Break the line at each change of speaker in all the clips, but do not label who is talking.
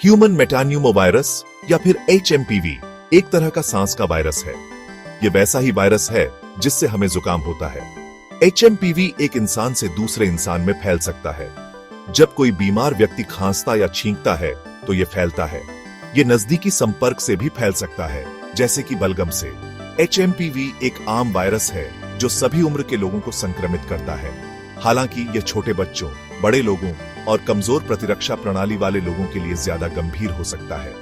Human metapneumovirus या फिर HMPV एक तरह का सांस का वायरस है। ये वैसा ही वायरस है जिससे हमें जुकाम होता है। HMPV एक इंसान से दूसरे इंसान में फैल सकता है। जब कोई बीमार व्यक्ति खांसता या छींकता है तो ये फैलता है। ये नजदीकी संपर्क से भी फैल सकता है, जैसे कि बलगम से। HMPV एक आम वायरस है जो सभी उम्र के लोगों को संक्रमित करता है। हालांकि यह छोटे बच्चों, बड़े लोगों और कमजोर प्रतिरक्षा प्रणाली वाले लोगों के लिए ज्यादा गंभीर हो सकता है।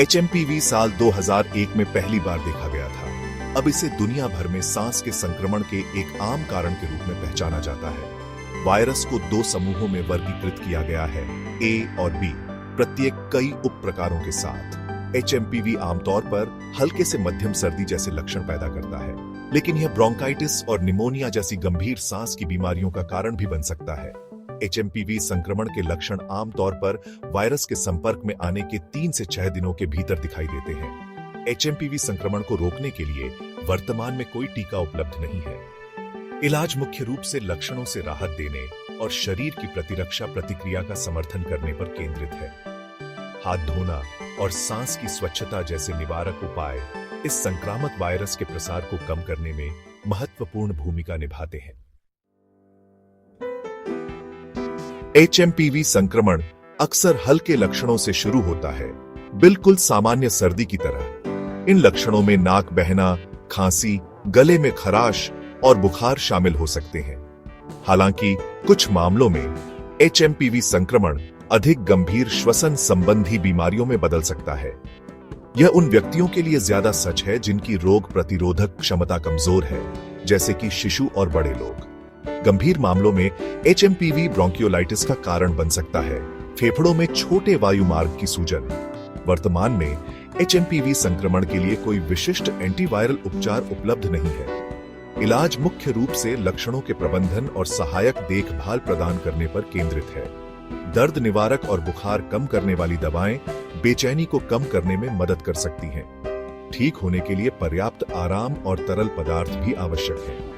HMPV साल 2001 में पहली बार देखा गया था। अब इसे दुनिया भर में सांस के संक्रमण के एक आम कारण के रूप में पहचाना जाता है। वायरस को 2 समूहों में वर्गीकृत किया गया है, A और B, प्रत्येक कई उप प्रकारों के साथ। HMPV आमतौर पर हल्के से मध्यम सर्दी जैसे लक्षण पैदा करता है, लेकिन यह ब्रोंकाइटिस और निमोनिया जैसी गंभीर सांस की बीमारियों का कारण भी बन सकता है। HMPV संक्रमण के लक्षण आमतौर पर वायरस के संपर्क में आने के 3 से 6 दिनों के भीतर दिखाई देते हैं। HMPV संक्रमण को रोकने के लिए वर्तमान में कोई टीका उपलब्ध नहीं है। इलाज मुख्य रूप से लक्षणों से राहत देने और शरीर की प्रतिरक्षा प्रतिक्रिया का समर्थन करने पर केंद्रित है। हाथ धोना और सांस की स्वच्छता जैसे निवारक उपाय इस संक्रामक वायरस के प्रसार को कम करने में महत्वपूर्ण भूमिका निभाते हैं। HMPV संक्रमण अक्सर हल्के लक्षणों से शुरू होता है, बिल्कुल सामान्य सर्दी की तरह। इन लक्षणों में नाक बहना, खांसी, गले में खराश और बुखार शामिल हो सकते हैं। हालांकि कुछ मामलों में HMPV संक्रमण अधिक गंभीर श्वसन संबंधी बीमारियों में बदल सकता है। यह उन व्यक्तियों के लिए ज्यादा सच है जिनकी रोग प्रतिरोधक क्षमता कमजोर है, जैसे कि शिशु और बड़े लोग। गंभीर मामलों में HMPV ब्रोंकियोलाइटिस का कारण बन सकता है, फेफड़ों में छोटे वायु मार्ग की सूजन। वर्तमान में HMPV संक्रमण के लिए कोई विशिष्ट एंटीवायरल उपचार उपलब्ध नहीं है। इलाज मुख्य रूप से लक्षणों के प्रबंधन और सहायक देखभाल प्रदान करने पर केंद्रित है। दर्द निवारक और बुखार कम करने वाली दवाएं बेचैनी को कम करने में मदद कर सकती हैं। ठीक होने के लिए पर्याप्त आराम और तरल पदार्थ भी आवश्यक है।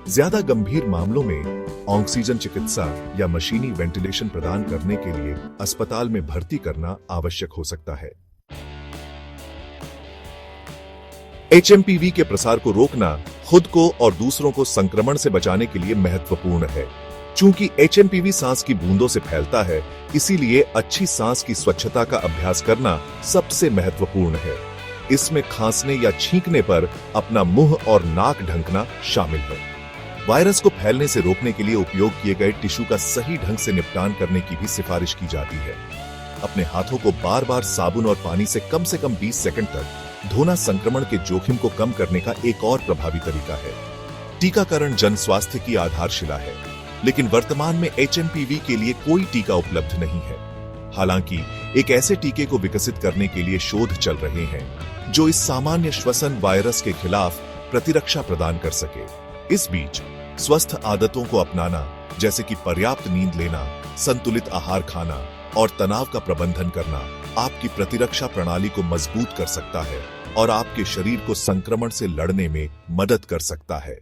ज्यादा गंभीर मामलों में ऑक्सीजन चिकित्सा या मशीनी वेंटिलेशन प्रदान करने के लिए अस्पताल में भर्ती करना आवश्यक हो सकता है। HMPV के प्रसार को रोकना खुद को और दूसरों को संक्रमण से बचाने के लिए महत्वपूर्ण है। चूंकि HMPV सांस की बूंदों से फैलता है, इसीलिए अच्छी सांस की स्वच्छता का अभ्यास करना सबसे महत्वपूर्ण है। इसमें खांसने या छींकने पर अपना मुंह और नाक ढंकना शामिल है। वायरस को फैलने से रोकने के लिए उपयोग किए गए टिश्यू का सही ढंग से निपटान करने की भी सिफारिश की जाती है। अपने हाथों को बार बार साबुन और पानी से कम 20 सेकंड तक धोना संक्रमण के जोखिम को कम करने का एक और प्रभावी तरीका है। टीकाकरण जन स्वास्थ्य की आधारशिला है, लेकिन वर्तमान में HMPV के लिए कोई टीका उपलब्ध नहीं है। हालांकि एक ऐसे टीके को विकसित करने के लिए शोध चल रहे हैं जो इस सामान्य श्वसन वायरस के खिलाफ प्रतिरक्षा प्रदान कर सके। इस बीच स्वस्थ आदतों को अपनाना, जैसे कि पर्याप्त नींद लेना, संतुलित आहार खाना और तनाव का प्रबंधन करना, आपकी प्रतिरक्षा प्रणाली को मजबूत कर सकता है और आपके शरीर को संक्रमण से लड़ने में मदद कर सकता है।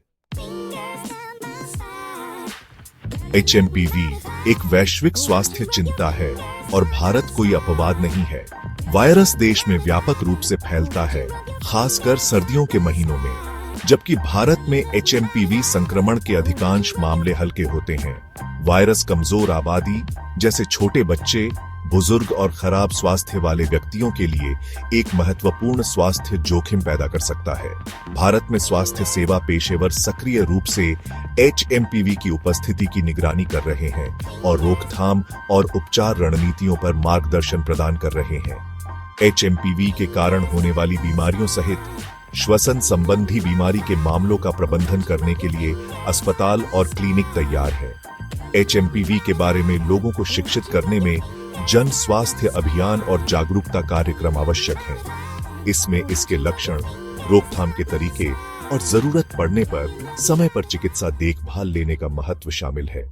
HMPV एक वैश्विक स्वास्थ्य चिंता है और भारत कोई अपवाद नहीं है। वायरस देश में व्यापक रूप से फैलता है, खासकर सर्दियों के महीनों में, जबकि भारत में HMPV संक्रमण के अधिकांश मामले हल्के होते हैं। वायरस कमजोर आबादी जैसे छोटे बच्चे, बुजुर्ग और खराब स्वास्थ्य वाले व्यक्तियों के लिए एक महत्वपूर्ण स्वास्थ्य जोखिम पैदा कर सकता है। भारत में स्वास्थ्य सेवा पेशेवर सक्रिय रूप से HMPV की उपस्थिति की निगरानी कर रहे हैं और रोकथाम और उपचार रणनीतियों पर मार्गदर्शन प्रदान कर रहे हैं। HMPV के कारण होने वाली बीमारियों सहित श्वसन संबंधी बीमारी के मामलों का प्रबंधन करने के लिए अस्पताल और क्लिनिक तैयार है। HMPV के बारे में लोगों को शिक्षित करने में जन स्वास्थ्य अभियान और जागरूकता कार्यक्रम आवश्यक है। इसमें इसके लक्षण, रोकथाम के तरीके और जरूरत पड़ने पर समय पर चिकित्सा देखभाल लेने का महत्व शामिल है।